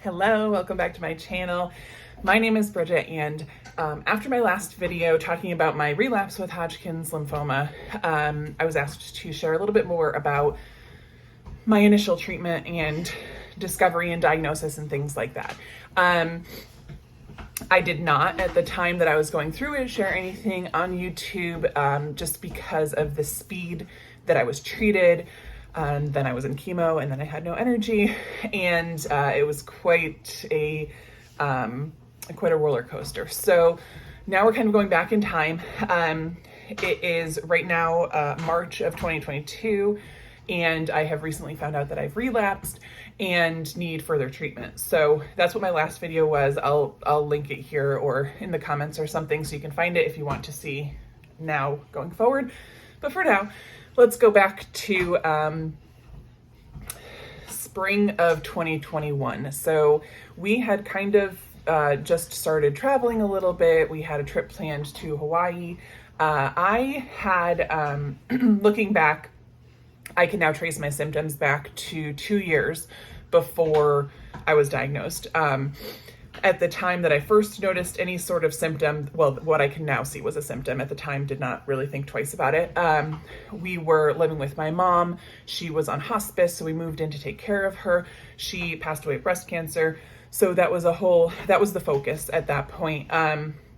Hello, welcome back to my channel. My name is Bridget, and after my last video talking about my relapse with Hodgkin's lymphoma, I was asked to share a little bit more about my initial treatment and discovery and diagnosis and things like that. I did not, at the time that I was going through it, share anything on YouTube just because of the speed that I was treated. Then I was in chemo, and then I had no energy, and it was quite a roller coaster. So now we're kind of going back in time. It is right now March of 2022, and I have recently found out that I've relapsed and need further treatment. So that's what my last video was. I'll link it here or in the comments or something so you can find it if you want to see now going forward. But for now, let's go back to spring of 2021. So we had kind of just started traveling a little bit. We had a trip planned to Hawaii. I had, looking back, I can now trace my symptoms back to 2 years before I was diagnosed. At the time that I first noticed any sort of symptom, well, what I can now see was a symptom. At the time, did not really think twice about it. We were living with my mom. She was on hospice, so we moved in to take care of her. She passed away of breast cancer. So that was the focus at that point.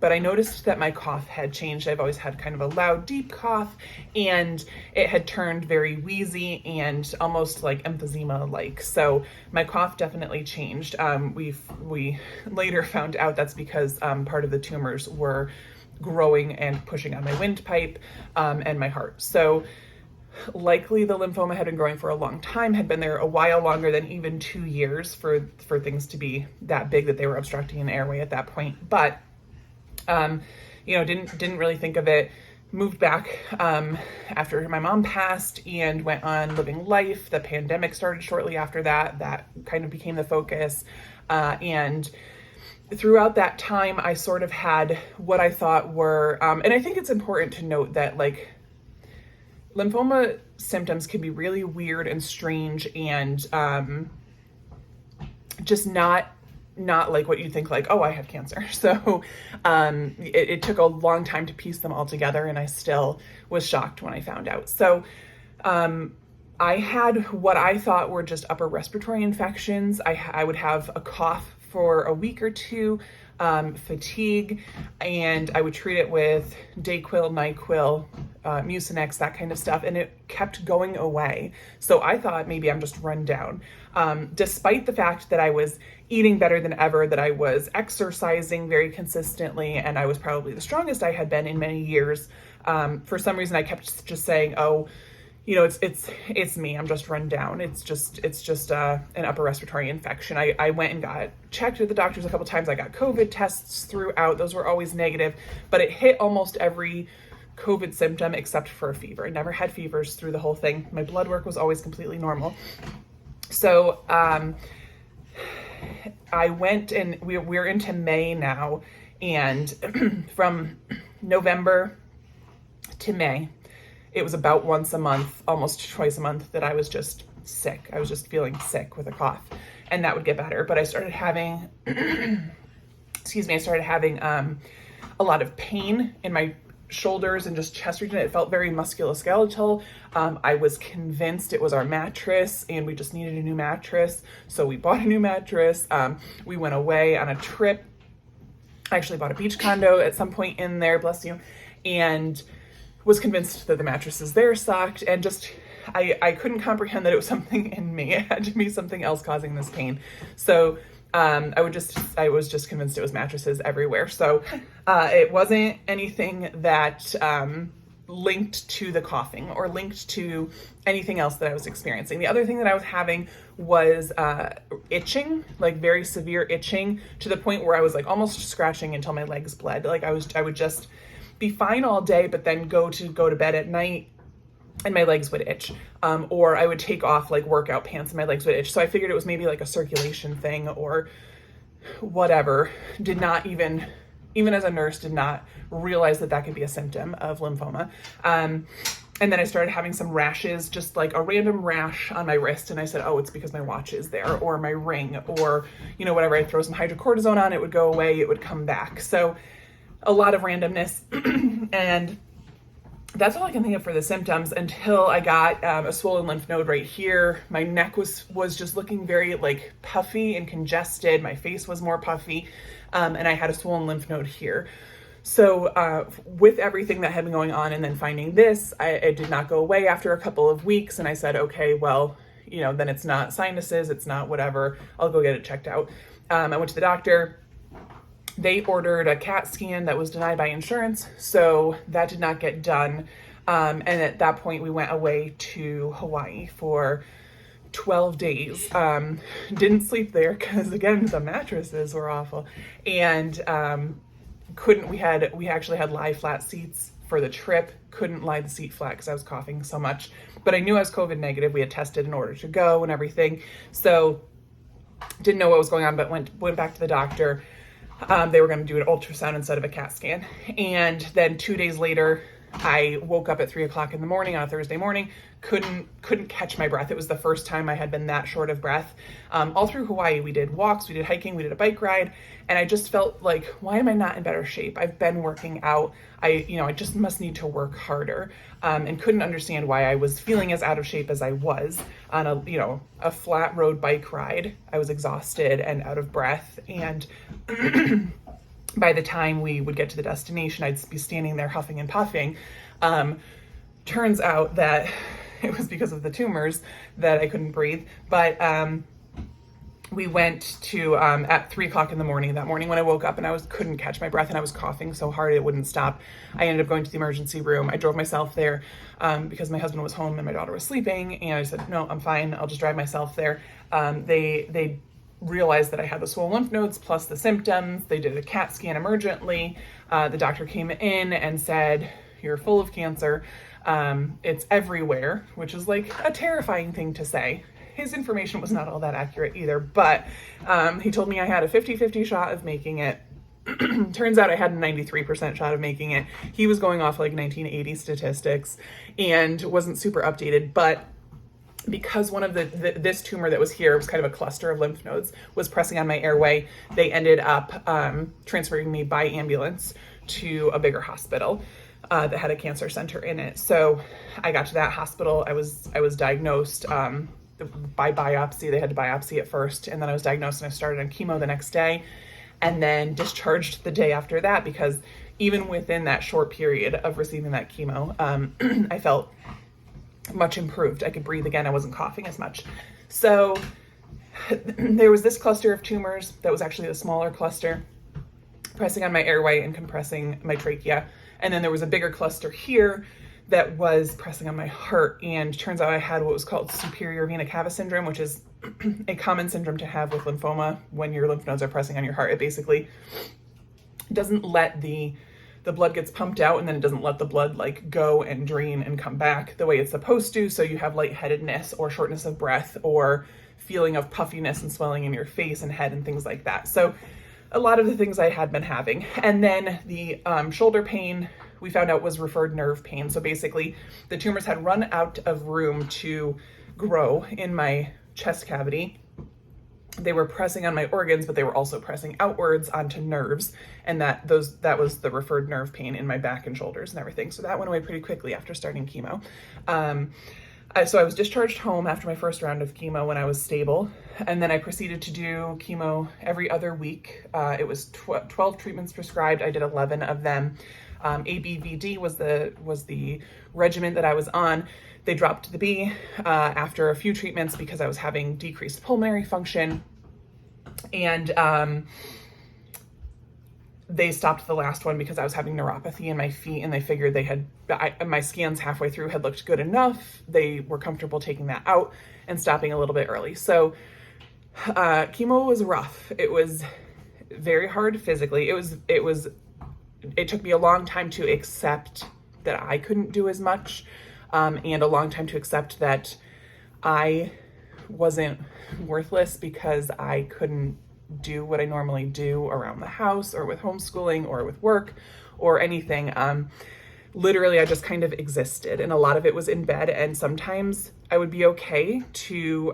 But I noticed that my cough had changed. I've always had kind of a loud, deep cough, and it had turned very wheezy and almost like emphysema-like. So my cough definitely changed. We later found out that's because part of the tumors were growing and pushing on my windpipe and my heart. So likely the lymphoma had been growing for a long time, had been there a while longer than even 2 years for things to be that big that they were obstructing an airway at that point. But didn't really think of it. Moved back after my mom passed and went on living life. The pandemic started shortly after that. That kind of became the focus. And throughout that time, I sort of had what I thought were, and I think it's important to note that like lymphoma symptoms can be really weird and strange and just not like what you think, like, oh, I have cancer. So it took a long time to piece them all together, and I still was shocked when I found out. So I had what I thought were just upper respiratory infections. I would have a cough for a week or two, fatigue, and I would treat it with Dayquil, NyQuil, Mucinex, that kind of stuff, and it kept going away. So I thought maybe I'm just run down. Despite the fact that I was eating better than ever, that I was exercising very consistently, and I was probably the strongest I had been in many years, for some reason I kept just saying, oh, it's me. I'm just run down. It's just an upper respiratory infection. I went and got checked at the doctors a couple times. I got COVID tests throughout. Those were always negative, but it hit almost every COVID symptom except for a fever. I never had fevers through the whole thing. My blood work was always completely normal. So, I went, and we're into May now, and from November to May, it was about once a month, almost twice a month, that I was just sick. I was just feeling sick with a cough, and that would get better. But I started having, a lot of pain in my shoulders and just chest region. It felt very musculoskeletal. I was convinced it was our mattress, and we just needed a new mattress. So we bought a new mattress. We went away on a trip. I actually bought a beach condo at some point in there, bless you, and was convinced that the mattresses there sucked, and just I couldn't comprehend that it was something in me. It had to be something else causing this pain. So I was just convinced it was mattresses everywhere. So it wasn't anything that linked to the coughing or linked to anything else that I was experiencing. The other thing that I was having was itching, like very severe itching, to the point where I was like almost scratching until my legs bled. Like I would just be fine all day, but then go to bed at night and my legs would itch. Or I would take off like workout pants and my legs would itch. So I figured it was maybe like a circulation thing or whatever. Did not even as a nurse, did not realize that could be a symptom of lymphoma. And then I started having some rashes, just like a random rash on my wrist. And I said, oh, it's because my watch is there, or my ring, or, you know, whatever. I throw some hydrocortisone on, it would go away, it would come back. So a lot of randomness. And that's all I can think of for the symptoms until I got a swollen lymph node right here. My neck was just looking very like puffy and congested. My face was more puffy. And I had a swollen lymph node here. So with everything that had been going on and then finding this, it did not go away after a couple of weeks. And I said, okay, well, you know, then it's not sinuses, it's not whatever. I'll go get it checked out. I went to the doctor. They ordered a CAT scan that was denied by insurance. So that did not get done. And at that point we went away to Hawaii for 12 days. Didn't sleep there because again, the mattresses were awful. And we actually had lie flat seats for the trip. Couldn't lie the seat flat because I was coughing so much, but I knew I was COVID negative. We had tested in order to go and everything. So didn't know what was going on, but went back to the doctor. They were going to do an ultrasound instead of a CAT scan. And then 2 days later, I woke up at 3:00 in the morning on a Thursday morning, couldn't catch my breath. It was the first time I had been that short of breath. All through Hawaii, we did walks, we did hiking, we did a bike ride, and I just felt like, why am I not in better shape? I've been working out. I just must need to work harder, and couldn't understand why I was feeling as out of shape as I was on a flat road bike ride. I was exhausted and out of breath, and by the time we would get to the destination, I'd be standing there huffing and puffing. Turns out that it was because of the tumors that I couldn't breathe. But we went to at 3:00 in the morning that morning when I woke up, and couldn't catch my breath and I was coughing so hard it wouldn't stop. I ended up going to the emergency room. I drove myself there because my husband was home and my daughter was sleeping. And I said, no, I'm fine. I'll just drive myself there. They realized that I had the swollen lymph nodes plus the symptoms. They did a CAT scan emergently. The doctor came in and said, you're full of cancer. It's everywhere, which is like a terrifying thing to say. His information was not all that accurate either, but he told me I had a 50-50 shot of making it. Turns out I had a 93% shot of making it. He was going off like 1980 statistics and wasn't super updated, but because one of this tumor that was here was kind of a cluster of lymph nodes was pressing on my airway, they ended up transferring me by ambulance to a bigger hospital that had a cancer center in it. So I got to that hospital. I was diagnosed by biopsy. They had to biopsy at first, and then I was diagnosed and I started on chemo the next day, and then discharged the day after that because even within that short period of receiving that chemo, I felt much improved. I could breathe again. I wasn't coughing as much. So there was this cluster of tumors that was actually the smaller cluster pressing on my airway and compressing my trachea. And then there was a bigger cluster here that was pressing on my heart. And turns out I had what was called superior vena cava syndrome, which is a common syndrome to have with lymphoma when your lymph nodes are pressing on your heart. It basically doesn't let the blood gets pumped out, and then it doesn't let the blood like go and drain and come back the way it's supposed to. So you have lightheadedness or shortness of breath or feeling of puffiness and swelling in your face and head and things like that. So a lot of the things I had been having. And then the shoulder pain, we found out was referred nerve pain. So basically the tumors had run out of room to grow in my chest cavity. They were pressing on my organs, but they were also pressing outwards onto nerves. And that was the referred nerve pain in my back and shoulders and everything. So that went away pretty quickly after starting chemo. So I was discharged home after my first round of chemo when I was stable. And then I proceeded to do chemo every other week. It was 12 treatments prescribed. I did 11 of them. ABVD was the regimen that I was on. They dropped the B after a few treatments because I was having decreased pulmonary function. And they stopped the last one because I was having neuropathy in my feet, and they figured my scans halfway through had looked good enough. They were comfortable taking that out and stopping a little bit early. So chemo was rough. It was very hard physically. It took me a long time to accept that I couldn't do as much, and a long time to accept that I wasn't worthless because I couldn't do what I normally do around the house or with homeschooling or with work or anything. literally I just kind of existed, and a lot of it was in bed. And sometimes I would be okay to,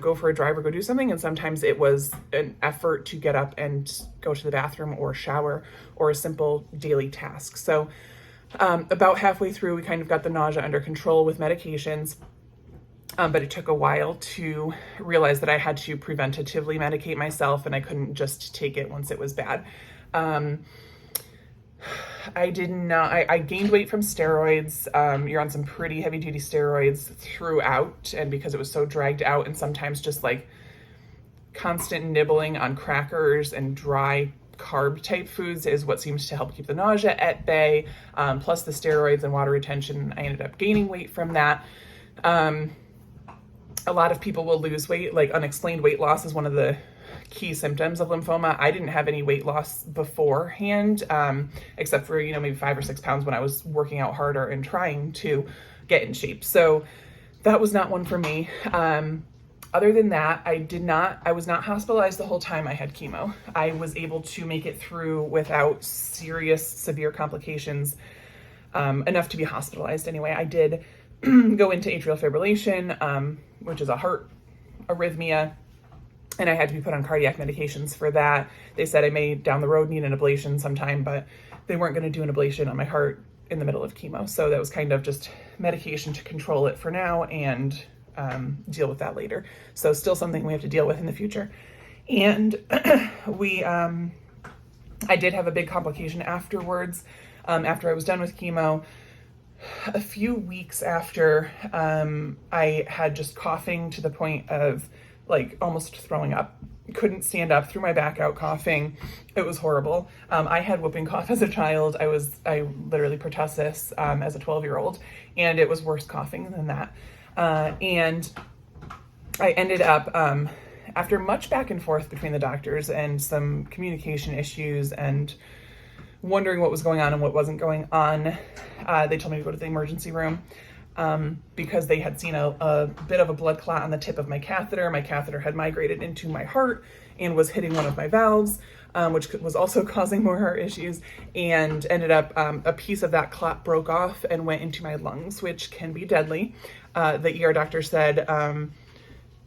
go for a drive or go do something. And sometimes it was an effort to get up and go to the bathroom or shower or a simple daily task. So about halfway through, we kind of got the nausea under control with medications. But it took a while to realize that I had to preventatively medicate myself, and I couldn't just take it once it was bad. I gained weight from steroids. You're on some pretty heavy duty steroids throughout. And because it was so dragged out, and sometimes just like constant nibbling on crackers and dry carb type foods is what seems to help keep the nausea at bay. Plus the steroids and water retention, I ended up gaining weight from that. A lot of people will lose weight, like unexplained weight loss is one of the key symptoms of lymphoma. I didn't have any weight loss beforehand, except for, maybe 5 or 6 pounds when I was working out harder and trying to get in shape. So that was not one for me. Other than that, I was not hospitalized the whole time I had chemo. I was able to make it through without serious, severe complications, enough to be hospitalized anyway. I did go into atrial fibrillation, which is a heart arrhythmia, and I had to be put on cardiac medications for that. They said I may down the road need an ablation sometime, but they weren't going to do an ablation on my heart in the middle of chemo. So that was kind of just medication to control it for now and deal with that later. So still something we have to deal with in the future. And I did have a big complication afterwards, after I was done with chemo. A few weeks after, I had just coughing to the point of like almost throwing up. Couldn't stand up, threw my back out coughing. It was horrible. I had whooping cough as a child. I literally pertussis as a 12-year-old, and it was worse coughing than that. And I ended up, after much back and forth between the doctors and some communication issues and wondering what was going on and what wasn't going on, they told me to go to the emergency room because they had seen a bit of a blood clot on the tip of my catheter. My catheter had migrated into my heart and was hitting one of my valves, which was also causing more heart issues, and ended up a piece of that clot broke off and went into my lungs, which can be deadly. The ER doctor said,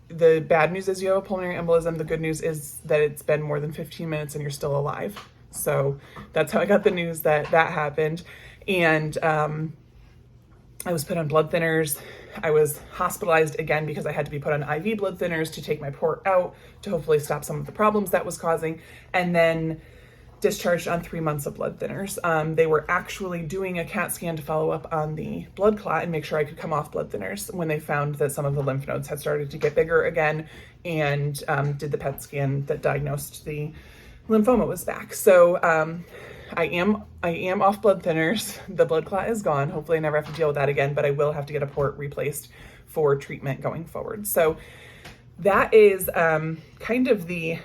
the bad news is you have a pulmonary embolism. The good news is that it's been more than 15 minutes and you're still alive. So that's how I got the news that happened. And I was put on blood thinners. I was hospitalized again because I had to be put on IV blood thinners to take my port out to hopefully stop some of the problems that was causing, and then discharged on 3 months of blood thinners. They were actually doing a CAT scan to follow up on the blood clot and make sure I could come off blood thinners when they found that some of the lymph nodes had started to get bigger again, and did the PET scan that diagnosed the lymphoma was back. So I am off blood thinners. The blood clot is gone. Hopefully I never have to deal with that again, but I will have to get a port replaced for treatment going forward. So that is kind of the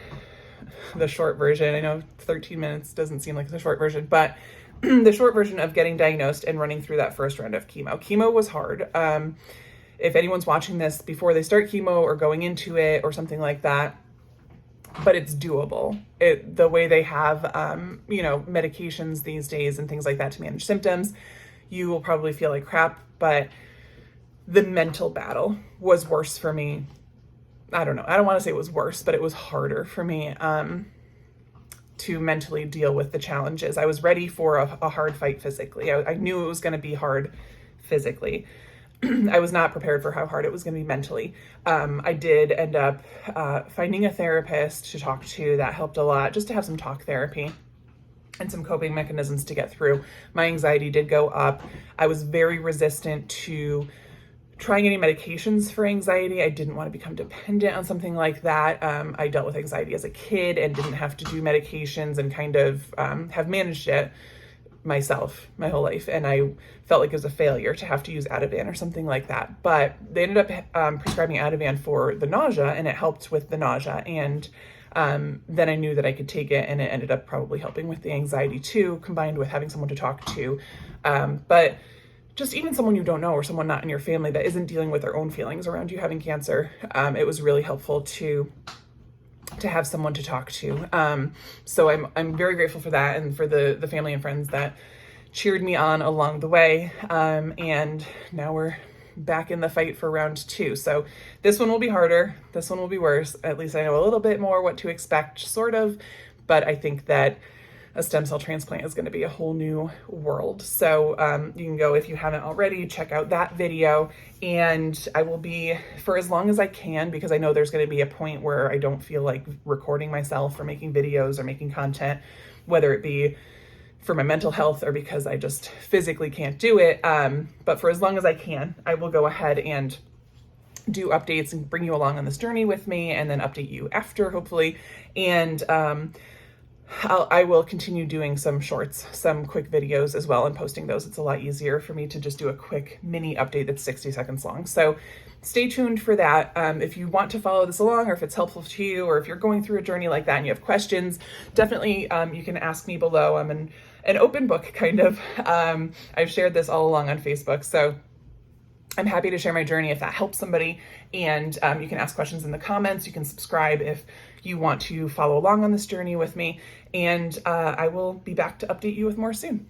short version. I know 13 minutes doesn't seem like the short version, but the short version of getting diagnosed and running through that first round of chemo. Chemo was hard. If anyone's watching this before they start chemo or going into it or something like that, but it's doable. The way they have, medications these days and things like that to manage symptoms, you will probably feel like crap, but the mental battle was worse for me. I don't know. I don't want to say it was worse, but it was harder for me to mentally deal with the challenges. I was ready for a hard fight physically. I knew it was going to be hard physically. I was not prepared for how hard it was going to be mentally. I did end up finding a therapist to talk to. That helped a lot, just to have some talk therapy and some coping mechanisms to get through. My anxiety did go up. I was very resistant to trying any medications for anxiety. I didn't want to become dependent on something like that. I dealt with anxiety as a kid and didn't have to do medications and kind of have managed it myself my whole life, and I felt like it was a failure to have to use Ativan or something like that. But they ended up prescribing Ativan for the nausea, and it helped with the nausea, and then I knew that I could take it, and it ended up probably helping with the anxiety too, combined with having someone to talk to. But just even someone you don't know or someone not in your family that isn't dealing with their own feelings around you having cancer, it was really helpful to have someone to talk to. So I'm very grateful for that, and for the family and friends that cheered me on along the way. And now we're back in the fight for round 2. So this one will be harder. This one will be worse. At least I know a little bit more what to expect, sort of. But I think that a stem cell transplant is going to be a whole new world. So you can go, if you haven't already, check out that video. And I will be for as long as I can, because I know there's going to be a point where I don't feel like recording myself or making videos or making content, whether it be for my mental health or because I just physically can't do it. But for as long as I can, I will go ahead and do updates and bring you along on this journey with me, and then update you after, hopefully. And I will continue doing some shorts, some quick videos as well, and posting those. It's a lot easier for me to just do a quick mini update that's 60 seconds long. So stay tuned for that. If you want to follow this along, or if it's helpful to you, or if you're going through a journey like that and you have questions, definitely you can ask me below. I'm an open book, kind of. I've shared this all along on Facebook, so I'm happy to share my journey if that helps somebody. And you can ask questions in the comments. You can subscribe if you want to follow along on this journey with me. And I will be back to update you with more soon.